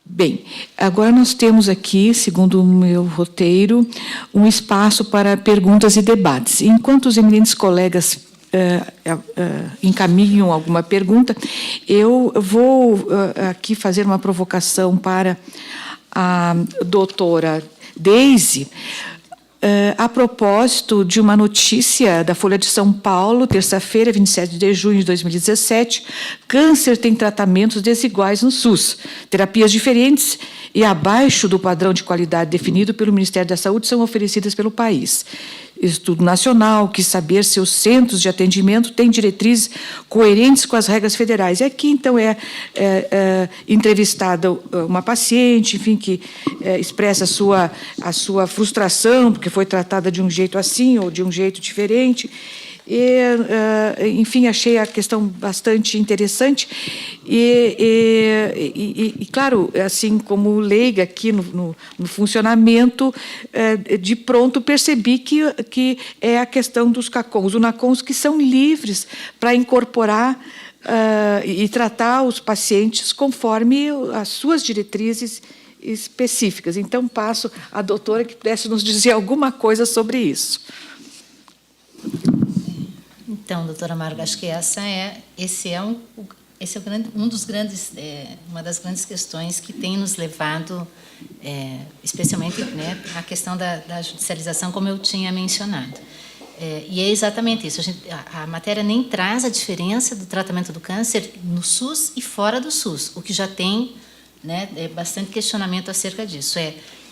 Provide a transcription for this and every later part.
Bem, agora nós temos aqui, segundo o meu roteiro, um espaço para perguntas e debates. Enquanto os eminentes colegas encaminham alguma pergunta, eu vou aqui fazer uma provocação para a doutora Deise, a propósito de uma notícia da Folha de São Paulo, terça-feira, 27 de junho de 2017, câncer tem tratamentos desiguais no SUS. Terapias diferentes e abaixo do padrão de qualidade definido pelo Ministério da Saúde são oferecidas pelo país. Estudo nacional quis saber se os centros de atendimento têm diretrizes coerentes com as regras federais. E aqui, então, entrevistada uma paciente, enfim, que expressa a sua frustração, porque foi tratada de um jeito assim ou de um jeito diferente. E, enfim, achei a questão bastante interessante e, claro, assim como leiga aqui no funcionamento, de pronto percebi que é a questão dos CACONs, os NACONs, que são livres para incorporar e tratar os pacientes conforme as suas diretrizes específicas. Então, passo à doutora que pudesse nos dizer alguma coisa sobre isso. Então, doutora Marga, acho que uma das grandes questões que tem nos levado, especialmente, né, a questão da judicialização, como eu tinha mencionado. E é exatamente isso. A matéria nem traz a diferença do tratamento do câncer no SUS e fora do SUS, o que já tem, né, bastante questionamento acerca disso.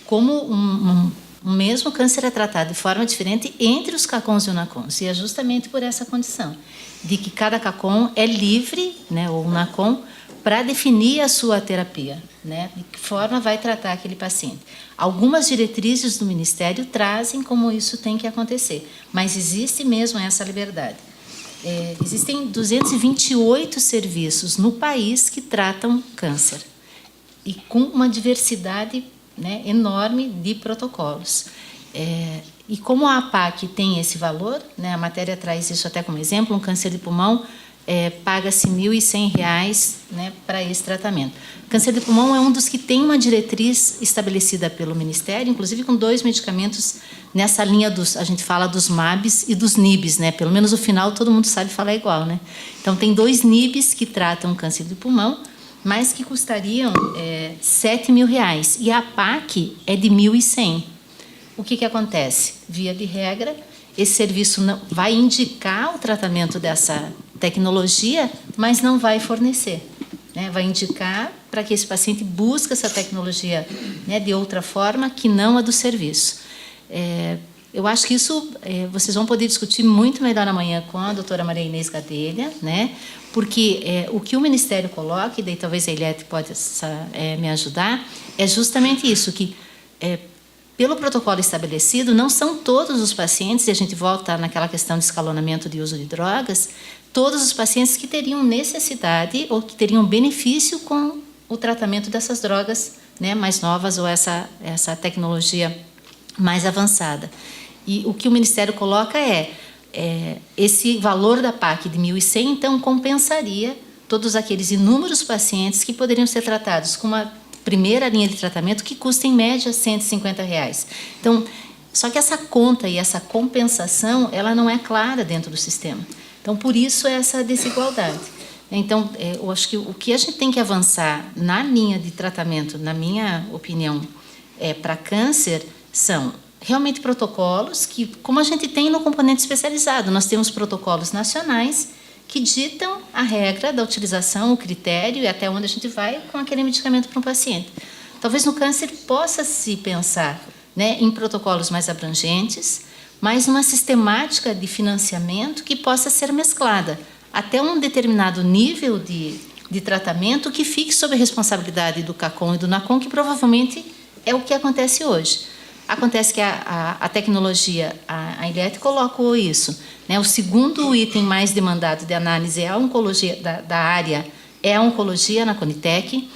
Como o mesmo câncer é tratado de forma diferente entre os CACONs e os NACONs, e é justamente por essa condição, de que cada CACON é livre, né, ou NACON, para definir a sua terapia, né, de que forma vai tratar aquele paciente. Algumas diretrizes do Ministério trazem como isso tem que acontecer, mas existe mesmo essa liberdade. Existem 228 serviços no país que tratam câncer, e com uma diversidade, né, enorme de protocolos. E como a APAC tem esse valor, né, a matéria traz isso até como exemplo, um câncer de pulmão paga-se R$ 1.100, né, para esse tratamento. O câncer de pulmão é um dos que tem uma diretriz estabelecida pelo Ministério, inclusive com 2 medicamentos nessa linha a gente fala dos MABs e dos NIBs, né, pelo menos o final todo mundo sabe falar igual, né? Então, tem 2 NIBs que tratam câncer de pulmão, mas que custariam R$ 7.000, e a APAC é de R$ 1.100. O que acontece? Via de regra, esse serviço não vai indicar o tratamento dessa tecnologia, mas não vai fornecer, né? Vai indicar para que esse paciente busque essa tecnologia, né, de outra forma que não a do serviço. Eu acho que isso vocês vão poder discutir muito melhor amanhã com a doutora Maria Inês Gadelha, né? Porque o que o Ministério coloca, e daí talvez a Eliette pode me ajudar, é justamente isso, que pelo protocolo estabelecido, não são todos os pacientes, e a gente volta naquela questão de escalonamento de uso de drogas, todos os pacientes que teriam necessidade ou que teriam benefício com o tratamento dessas drogas, né, mais novas ou essa tecnologia mais avançada. E o que o Ministério coloca esse valor da PAC de 1.100, então, compensaria todos aqueles inúmeros pacientes que poderiam ser tratados com uma primeira linha de tratamento que custa, em média, R$ 150. Então, só que essa conta e essa compensação, ela não é clara dentro do sistema. Então, por isso, essa desigualdade. Então, eu acho que o que a gente tem que avançar na linha de tratamento, na minha opinião, para câncer, são realmente protocolos que, como a gente tem no componente especializado, nós temos protocolos nacionais que ditam a regra da utilização, o critério e até onde a gente vai com aquele medicamento para um paciente. Talvez no câncer possa-se pensar, né, em protocolos mais abrangentes, mas numa sistemática de financiamento que possa ser mesclada até um determinado nível de tratamento que fique sob a responsabilidade do CACON e do NACON, que provavelmente é o que acontece hoje. Acontece que a tecnologia, a Eliette colocou isso, né? O segundo item mais demandado de análise é a oncologia da área, é a oncologia na Conitec.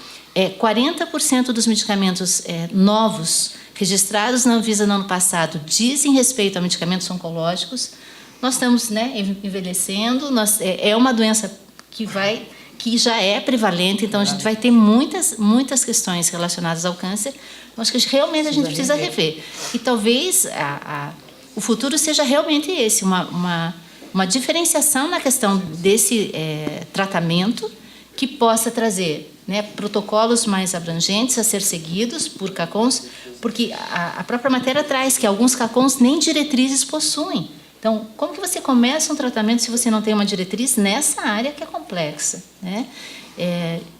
40% dos medicamentos novos registrados na Anvisa no ano passado dizem respeito a medicamentos oncológicos. Nós estamos, né, envelhecendo, é uma doença que que já é prevalente, então a gente vai ter muitas questões relacionadas ao câncer. Eu acho que realmente a gente precisa rever. E talvez o futuro seja realmente esse, uma diferenciação na questão desse tratamento que possa trazer, né, protocolos mais abrangentes a ser seguidos por CACONs, porque a própria matéria traz que alguns CACONs nem diretrizes possuem. Então, como que você começa um tratamento se você não tem uma diretriz nessa área que é complexa, né?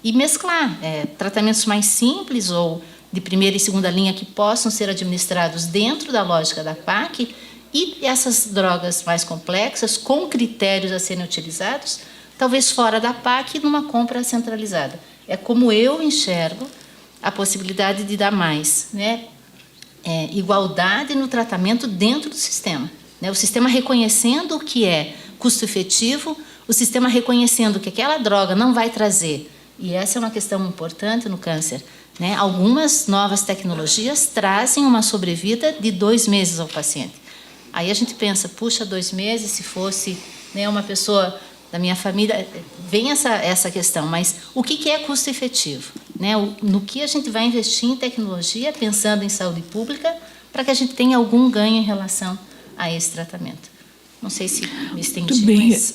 E mesclar tratamentos mais simples ou de primeira e segunda linha que possam ser administrados dentro da lógica da PAC e essas drogas mais complexas com critérios a serem utilizados, talvez fora da PAC, numa compra centralizada. É como eu enxergo a possibilidade de dar mais, né, igualdade no tratamento dentro do sistema. O sistema reconhecendo o que é custo efetivo, o sistema reconhecendo que aquela droga não vai trazer, e essa é uma questão importante no câncer, né? Algumas novas tecnologias trazem uma sobrevida de 2 meses ao paciente. Aí a gente pensa, puxa, 2 meses, se fosse, né, uma pessoa da minha família, vem essa questão, mas o que é custo efetivo? Né? No que a gente vai investir em tecnologia, pensando em saúde pública, para que a gente tenha algum ganho em relação a esse tratamento. Não sei se me estendi. Muito bem. Mas...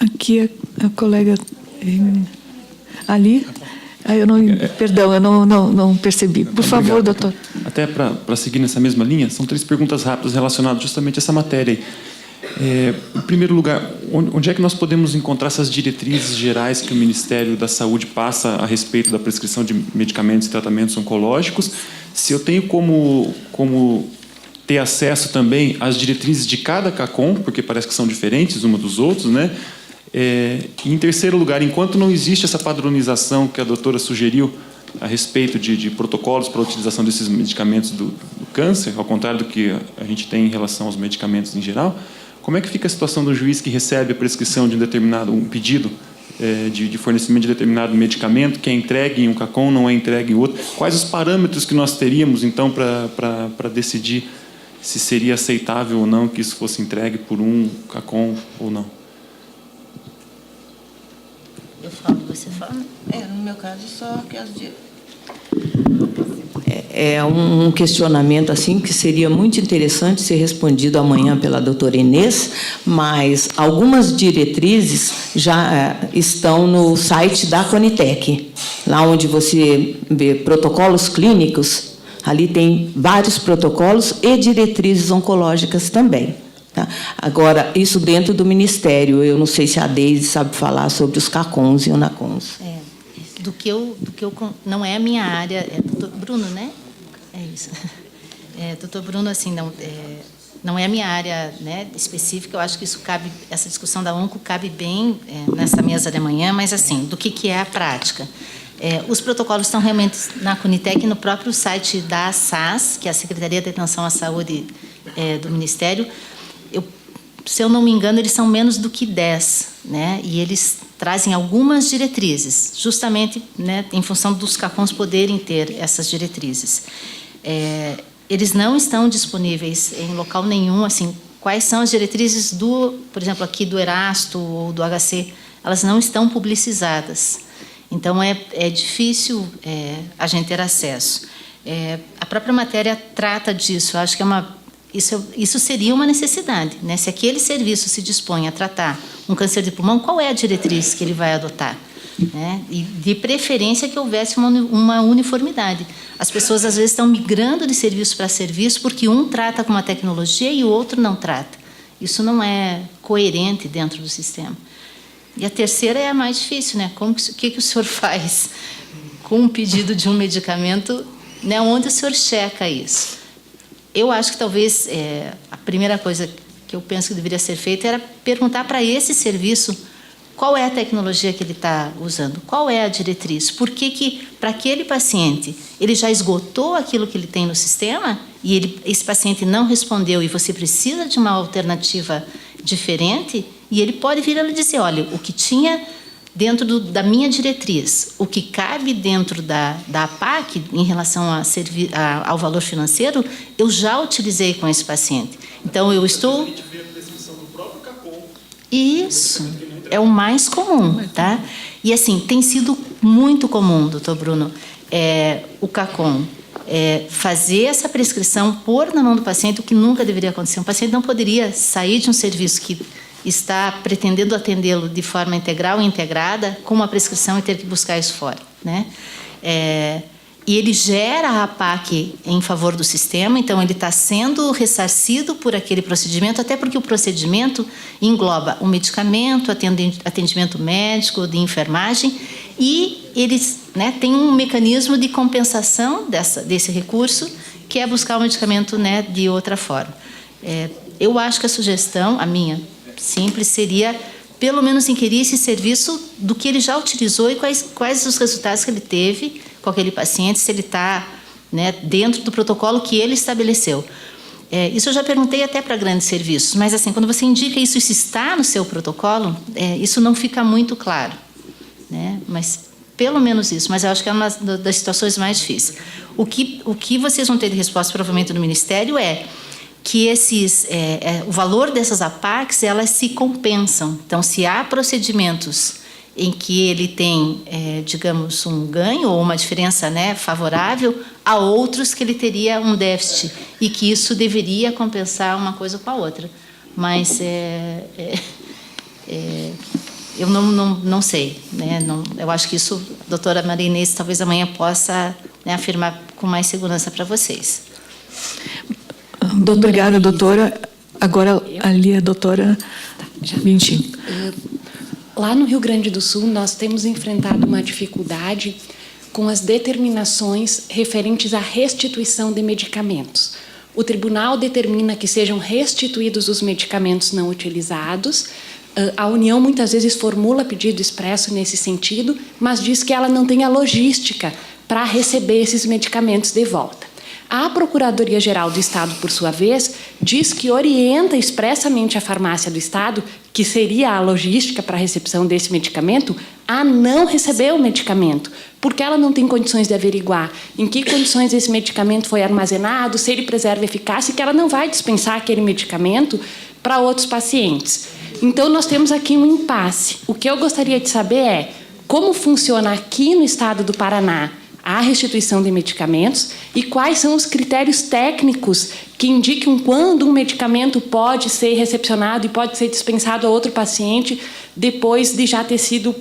Aqui a colega ali. Perdão, eu não percebi. Por favor, obrigado, doutor. Até para seguir nessa mesma linha, são 3 perguntas rápidas relacionadas justamente a essa matéria. Em primeiro lugar, onde é que nós podemos encontrar essas diretrizes gerais que o Ministério da Saúde passa a respeito da prescrição de medicamentos e tratamentos oncológicos? Se eu tenho como ter acesso também às diretrizes de cada CACON, porque parece que são diferentes uma dos outros, né? E, em terceiro lugar, enquanto não existe essa padronização que a doutora sugeriu a respeito de protocolos para a utilização desses medicamentos do câncer, ao contrário do que a gente tem em relação aos medicamentos em geral, como é que fica a situação do juiz que recebe a prescrição de um pedido de fornecimento de determinado medicamento, que é entregue em um CACON, não é entregue em outro? Quais os parâmetros que nós teríamos, então, para decidir se seria aceitável ou não que isso fosse entregue por um CACON ou não? Eu falo, você fala? No meu caso, só que é um questionamento assim que seria muito interessante ser respondido amanhã pela doutora Inês, mas algumas diretrizes já estão no site da Conitec, lá onde você vê protocolos clínicos. Ali tem vários protocolos e diretrizes oncológicas também. Tá? Agora, isso dentro do Ministério. Eu não sei se a Deise sabe falar sobre os CACONs e ONACONs. Do que eu não é a minha área, é doutor Bruno, né? É isso. Doutor Bruno, assim, não é a minha área, né, específica. Eu acho que essa discussão da ONCO cabe bem nessa mesa de amanhã, mas, assim, do que é a prática. Os protocolos estão realmente na Conitec, no próprio site da SAS, que é a Secretaria de Atenção à Saúde do Ministério. Se eu não me engano, eles são menos do que 10, né? E eles trazem algumas diretrizes, justamente, né, em função dos CACONs poderem ter essas diretrizes. Eles não estão disponíveis em local nenhum, assim, quais são as diretrizes por exemplo, aqui do Erasto ou do HC, elas não estão publicizadas. Então, é difícil a gente ter acesso. A própria matéria trata disso. Eu acho que isso seria uma necessidade, né? Se aquele serviço se dispõe a tratar um câncer de pulmão, qual é a diretriz que ele vai adotar? Né? E, de preferência, que houvesse uma uniformidade. As pessoas, às vezes, estão migrando de serviço para serviço porque um trata com uma tecnologia e o outro não trata. Isso não é coerente dentro do sistema. E a terceira é a mais difícil, né? O que o senhor faz com um pedido de um medicamento, né? Onde o senhor checa isso? Eu acho que talvez a primeira coisa que eu penso que deveria ser feita era perguntar para esse serviço qual é a tecnologia que ele está usando, qual é a diretriz, por que para aquele paciente ele já esgotou aquilo que ele tem no sistema e esse paciente não respondeu e você precisa de uma alternativa diferente. E ele pode vir a dizer, olha, o que tinha dentro da minha diretriz, o que cabe dentro da APAC em relação ao valor financeiro, eu já utilizei com esse paciente. Então, eu estou... A gente vê a prescrição do próprio CACON. Isso. Que não é o mais comum, tá? E assim, tem sido muito comum, doutor Bruno, o CACOM fazer essa prescrição, pôr na mão do paciente, o que nunca deveria acontecer. Um paciente não poderia sair de um serviço que está pretendendo atendê-lo de forma integral e integrada com uma prescrição e ter que buscar isso fora, né? E ele gera a APAC em favor do sistema, então ele está sendo ressarcido por aquele procedimento, até porque o procedimento engloba o medicamento, atendimento médico, de enfermagem, e eles, né, têm um mecanismo de compensação desse recurso, que é buscar o medicamento, né, de outra forma. Eu acho que a sugestão, a minha, simples, seria pelo menos inquirir esse serviço do que ele já utilizou e quais os resultados que ele teve com aquele paciente, se ele está, né, dentro do protocolo que ele estabeleceu. Isso eu já perguntei até para grandes serviços, mas assim, quando você indica isso está no seu protocolo, isso não fica muito claro, né? Mas pelo menos isso, mas eu acho que é uma das situações mais difíceis. O que vocês vão ter de resposta provavelmente no Ministério que o valor dessas APACs, elas se compensam. Então, se há procedimentos em que ele tem, digamos, um ganho ou uma diferença, né, favorável, há outros que ele teria um déficit e que isso deveria compensar uma coisa com a outra. Mas eu não sei, né? Eu acho que isso a doutora Maria Inês talvez amanhã possa, né, afirmar com mais segurança para vocês. Obrigada, doutora. Agora, ali, a doutora Vinci. Lá no Rio Grande do Sul, nós temos enfrentado uma dificuldade com as determinações referentes à restituição de medicamentos. O tribunal determina que sejam restituídos os medicamentos não utilizados. A União, muitas vezes, formula pedido expresso nesse sentido, mas diz que ela não tem a logística para receber esses medicamentos de volta. A Procuradoria-Geral do Estado, por sua vez, diz que orienta expressamente a farmácia do Estado, que seria a logística para a recepção desse medicamento, a não receber o medicamento, porque ela não tem condições de averiguar em que condições esse medicamento foi armazenado, se ele preserva eficácia, e que ela não vai dispensar aquele medicamento para outros pacientes. Então, nós temos aqui um impasse. O que eu gostaria de saber é como funciona aqui no Estado do Paraná a restituição de medicamentos e quais são os critérios técnicos que indicam quando um medicamento pode ser recepcionado e pode ser dispensado a outro paciente depois de já ter sido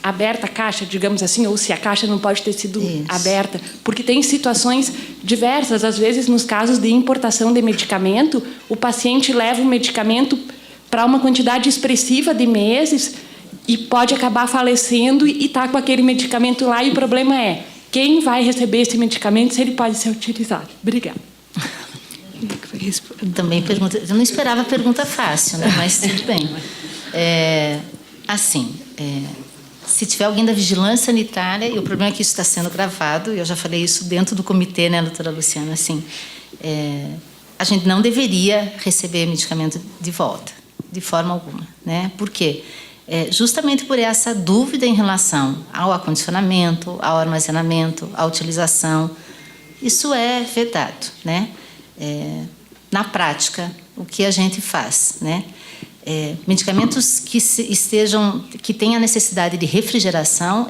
aberta a caixa, digamos assim, ou se a caixa não pode ter sido aberta. Porque tem situações diversas, às vezes, nos casos de importação de medicamento, o paciente leva o medicamento para uma quantidade expressiva de meses e pode acabar falecendo e está com aquele medicamento lá, e o problema é quem vai receber esse medicamento, se ele pode ser utilizado. Obrigada. Também pergunta, eu não esperava pergunta fácil, né? Mas tudo bem. Se tiver alguém da vigilância sanitária, e o problema é que isso está sendo gravado, eu já falei isso dentro do comitê, né, doutora Luciana, assim, a gente não deveria receber medicamento de volta, de forma alguma, né? Por quê? Justamente por essa dúvida em relação ao acondicionamento, ao armazenamento, à utilização. Isso é vedado, né? Na prática, o que a gente faz, né? Medicamentos que tenham a necessidade de refrigeração,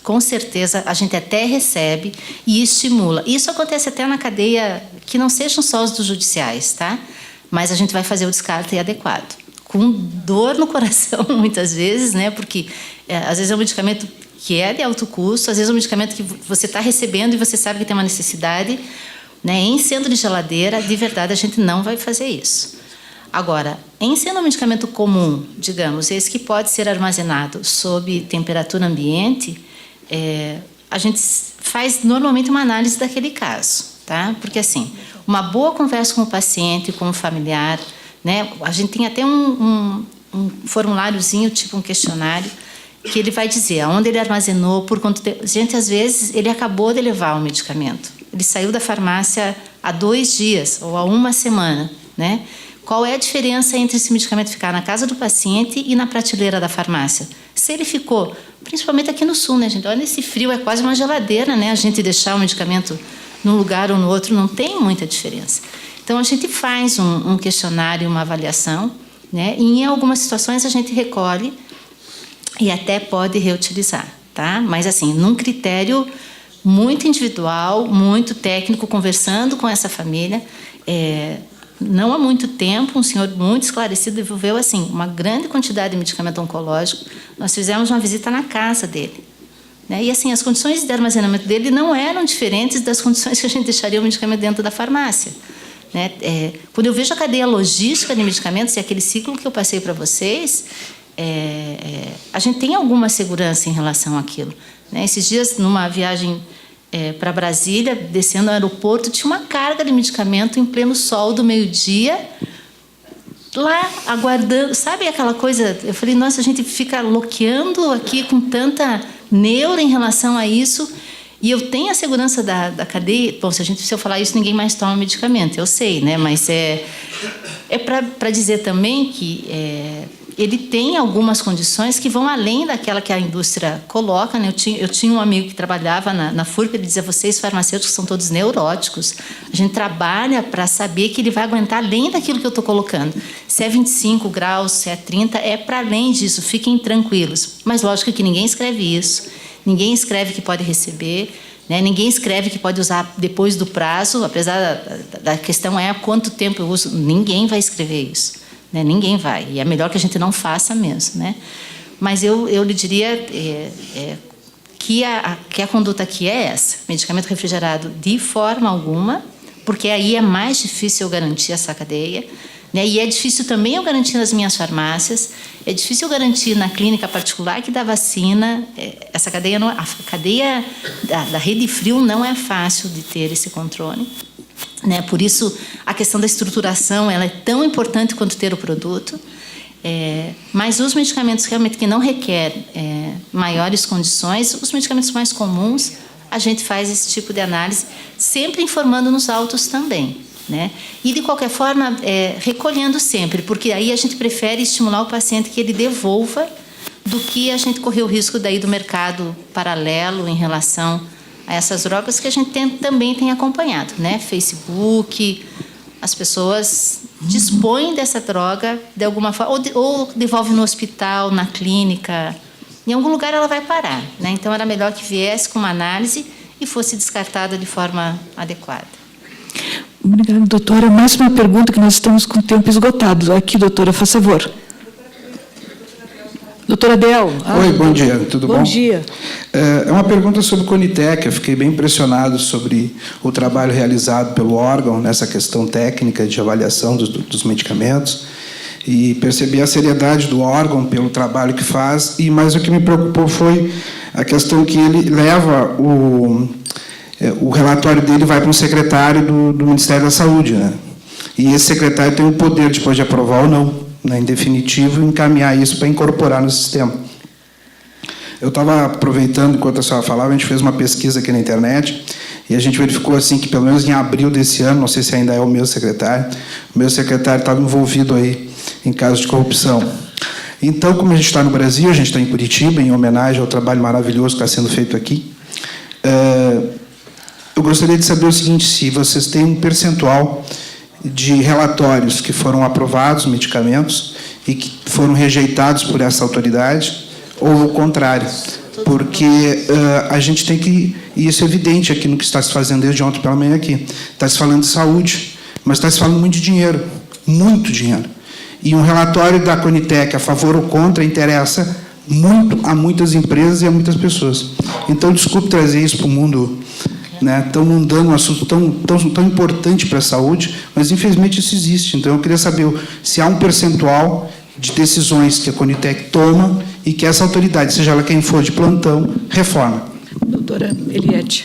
com certeza a gente até recebe e estimula. Isso acontece até na cadeia, que não sejam só os dos judiciais, tá? Mas a gente vai fazer o descarte adequado, com dor no coração, muitas vezes, né? Porque às vezes é um medicamento que é de alto custo, às vezes é um medicamento que você está recebendo e você sabe que tem uma necessidade, né? Em sendo de geladeira, de verdade, a gente não vai fazer isso. Agora, em sendo um medicamento comum, digamos, esse que pode ser armazenado sob temperatura ambiente, a gente faz normalmente uma análise daquele caso, tá? Porque assim, uma boa conversa com o paciente, com o familiar, né? A gente tem até um formuláriozinho, tipo um questionário, que ele vai dizer aonde ele armazenou, por quanto tempo. Gente, às vezes, ele acabou de levar o medicamento. Ele saiu da farmácia há 2 dias ou há 1 semana, né? Qual é a diferença entre esse medicamento ficar na casa do paciente e na prateleira da farmácia? Se ele ficou, principalmente aqui no sul, né, gente? Olha, esse frio é quase uma geladeira, né? A gente deixar o medicamento num lugar ou no outro não tem muita diferença. Então, a gente faz um questionário, uma avaliação, né? E em algumas situações a gente recolhe e até pode reutilizar, tá? Mas assim, num critério muito individual, muito técnico, conversando com essa família. Não há muito tempo, um senhor muito esclarecido devolveu assim uma grande quantidade de medicamento oncológico. Nós fizemos uma visita na casa dele, né? E assim, as condições de armazenamento dele não eram diferentes das condições que a gente deixaria o medicamento dentro da farmácia, né? Quando eu vejo a cadeia logística de medicamentos e aquele ciclo que eu passei para vocês, a gente tem alguma segurança em relação àquilo, né? Esses dias, numa viagem para Brasília, descendo no aeroporto, tinha uma carga de medicamento em pleno sol do meio-dia, lá aguardando, sabe aquela coisa? Eu falei, nossa, a gente fica loqueando aqui com tanta neura em relação a isso, e eu tenho a segurança da cadeia. Bom, se eu falar isso, ninguém mais toma medicamento, eu sei, né? Mas é para dizer também que ele tem algumas condições que vão além daquela que a indústria coloca, né? Eu tinha um amigo que trabalhava na FURP, ele dizia, vocês farmacêuticos são todos neuróticos, a gente trabalha para saber que ele vai aguentar além daquilo que eu estou colocando. Se é 25 graus, se é 30, é para além disso, fiquem tranquilos. Mas lógico que ninguém escreve isso, ninguém escreve que pode receber, né? Ninguém escreve que pode usar depois do prazo, apesar da questão há quanto tempo eu uso, ninguém vai escrever isso. Né? Ninguém vai, e é melhor que a gente não faça mesmo, né? Mas eu lhe diria que a conduta aqui é essa: medicamento refrigerado de forma alguma, porque aí é mais difícil eu garantir essa cadeia, né? E é difícil também eu garantir nas minhas farmácias, é difícil eu garantir na clínica particular que dá vacina. Essa cadeia, a cadeia da rede frio não é fácil de ter esse controle. Né? Por isso, a questão da estruturação ela é tão importante quanto ter o produto. Mas os medicamentos realmente que não requerem maiores condições, os medicamentos mais comuns, a gente faz esse tipo de análise, sempre informando nos autos também. Né? E, de qualquer forma, recolhendo sempre, porque aí a gente prefere estimular o paciente que ele devolva do que a gente correr o risco daí do mercado paralelo em relação a essas drogas que a gente também tem acompanhado, né? Facebook, as pessoas dispõem dessa droga de alguma forma, ou devolve no hospital, na clínica, em algum lugar ela vai parar, né? Então era melhor que viesse com uma análise e fosse descartada de forma adequada. Obrigada, doutora. Mais uma pergunta, que nós estamos com o tempo esgotado. Aqui, doutora, faz favor. Doutora Del. Oi, bom dia, tudo bom? Bom dia. É uma pergunta sobre o Conitec. Eu fiquei bem impressionado sobre o trabalho realizado pelo órgão nessa questão técnica de avaliação dos medicamentos e percebi a seriedade do órgão pelo trabalho que faz. Mas o que me preocupou foi a questão que ele leva o relatório dele vai para um secretário do Ministério da Saúde, né? E esse secretário tem o poder depois de aprovar ou não, né, em definitivo, encaminhar isso para incorporar no sistema. Eu estava aproveitando, enquanto a senhora falava, a gente fez uma pesquisa aqui na internet e a gente verificou assim que, pelo menos em abril desse ano, não sei se ainda é o meu secretário estava envolvido aí em casos de corrupção. Então, como a gente está no Brasil, a gente está em Curitiba, em homenagem ao trabalho maravilhoso que está sendo feito aqui, eu gostaria de saber o seguinte: se vocês têm um percentual de relatórios que foram aprovados, medicamentos, e que foram rejeitados por essa autoridade, ou o contrário. Porque a gente tem que... E isso é evidente aqui no que está se fazendo desde ontem pela manhã aqui. Está se falando de saúde, mas está se falando muito de dinheiro. Muito dinheiro. E um relatório da Conitec a favor ou contra interessa muito a muitas empresas e a muitas pessoas. Então, desculpe trazer isso para o mundo... Né, tão mundano, um assunto tão importante para a saúde, mas infelizmente isso existe. Então eu queria saber se há um percentual de decisões que a Conitec toma e que essa autoridade, seja ela quem for de plantão, reforma. Doutora Eliette.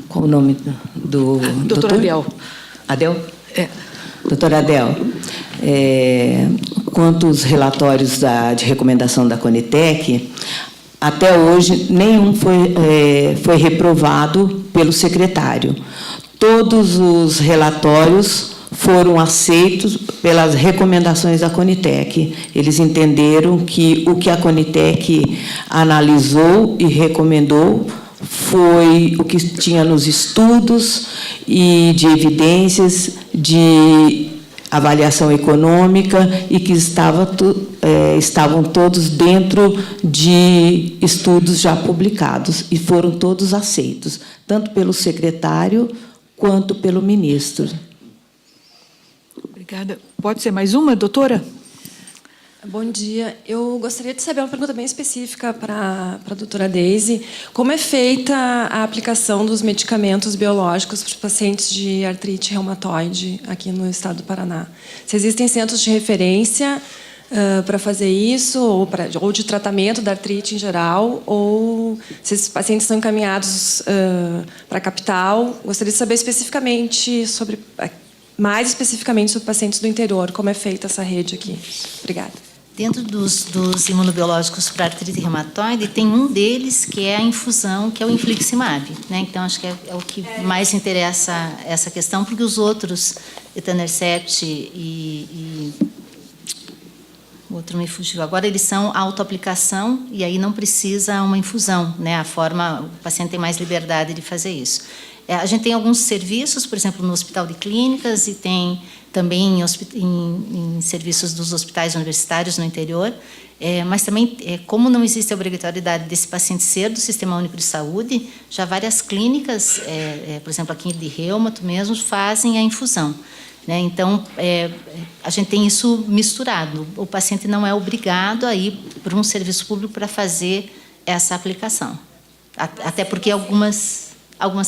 Qual o nome do doutora Adel. Adel? Doutora Adel, quanto aos relatórios de recomendação da Conitec, até hoje, nenhum foi reprovado pelo secretário. Todos os relatórios foram aceitos pelas recomendações da Conitec. Eles entenderam que o que a Conitec analisou e recomendou foi o que tinha nos estudos e de evidências de avaliação econômica e que estavam todos dentro de estudos já publicados e foram todos aceitos, tanto pelo secretário quanto pelo ministro. Obrigada. Pode ser mais uma, doutora? Bom dia. Eu gostaria de saber uma pergunta bem específica para a doutora Deise. Como é feita a aplicação dos medicamentos biológicos para os pacientes de artrite reumatoide aqui no estado do Paraná? Se existem centros de referência para fazer isso, ou de tratamento da artrite em geral, ou se esses pacientes são encaminhados para a capital. Gostaria de saber mais especificamente sobre pacientes do interior, como é feita essa rede aqui. Obrigada. Dentro dos imunobiológicos para artrite reumatoide, tem um deles que é a infusão, que é o infliximab, né? Então, acho que é o que mais interessa essa questão, porque os outros, etanercept e o outro me fugiu agora, eles são autoaplicação e aí não precisa uma infusão, né? O paciente tem mais liberdade de fazer isso. A gente tem alguns serviços, por exemplo, no Hospital de Clínicas e tem também em serviços dos hospitais universitários no interior, mas também, como não existe a obrigatoriedade desse paciente ser do Sistema Único de Saúde, já várias clínicas, por exemplo, aqui de reumato mesmo, fazem a infusão, né? Então, a gente tem isso misturado. O paciente não é obrigado a ir para um serviço público para fazer essa aplicação. Até porque algumas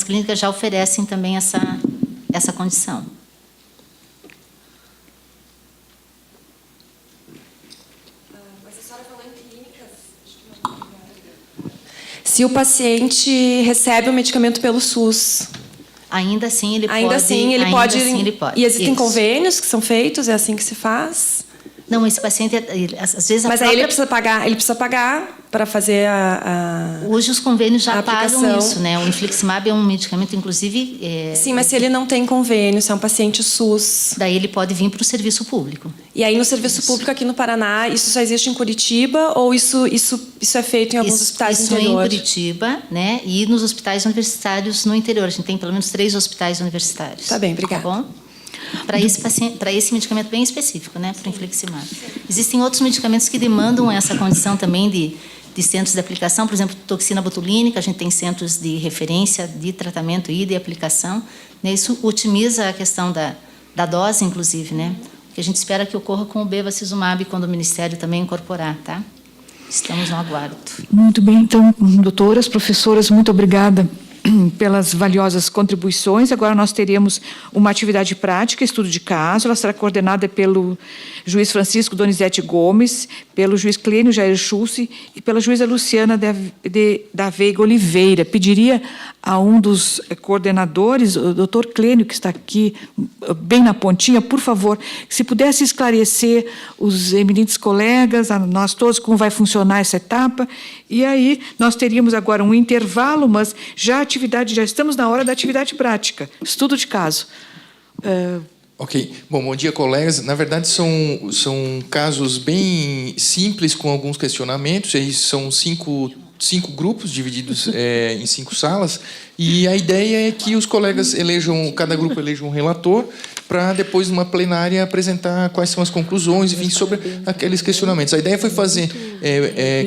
clínicas já oferecem também essa condição. Mas a senhora falou em clínicas. Se o paciente recebe o medicamento pelo SUS, Ainda assim ele pode. ainda assim ele pode. E existem Isso. convênios que são feitos, é assim que se faz? Não, esse paciente, às vezes, Mas aí ele precisa pagar para fazer hoje os convênios já a pagam aplicação. isso, né? O infliximab é um medicamento, inclusive. Sim, mas se ele não tem convênio, se é um paciente SUS. Daí ele pode vir para o serviço público. E aí no serviço público aqui no Paraná, isso só existe em Curitiba ou isso é feito em alguns hospitais do Isso interior? em Curitiba, né? E nos hospitais universitários no interior. A gente tem pelo menos 3 hospitais universitários. Tá bem, obrigada. Tá bom? Para esse medicamento bem específico, né? Para o infliximab. Existem outros medicamentos que demandam essa condição também de centros de aplicação, por exemplo, toxina botulínica, a gente tem centros de referência de tratamento e de aplicação, né? Isso otimiza a questão da dose, inclusive, né? O que a gente espera que ocorra com o bevacizumab quando o Ministério também incorporar, tá? Estamos no aguardo. Muito bem, então, doutoras, professoras, muito obrigada pelas valiosas contribuições. Agora nós teremos uma atividade prática, estudo de caso. Ela será coordenada pelo juiz Francisco Donizete Gomes, pelo juiz Clênio Jair Schulze e pela juíza Luciana da Veiga Oliveira. Pediria a um dos coordenadores, o doutor Clênio, que está aqui bem na pontinha, por favor, se pudesse esclarecer os eminentes colegas, a nós todos, como vai funcionar essa etapa. E aí nós teríamos agora um intervalo, mas já estamos na hora da atividade prática, estudo de caso. Ok. Bom dia, colegas. Na verdade, são casos bem simples, com alguns questionamentos. Eles são cinco grupos divididos em 5 salas. E a ideia é que os colegas cada grupo eleja um relator, para depois, numa plenária, apresentar quais são as conclusões, enfim, sobre aqueles questionamentos. A ideia foi fazer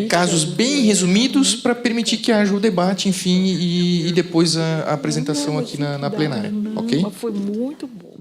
casos bem resumidos para permitir que haja o debate, enfim, e depois a apresentação aqui na plenária. Ok? Foi muito bom.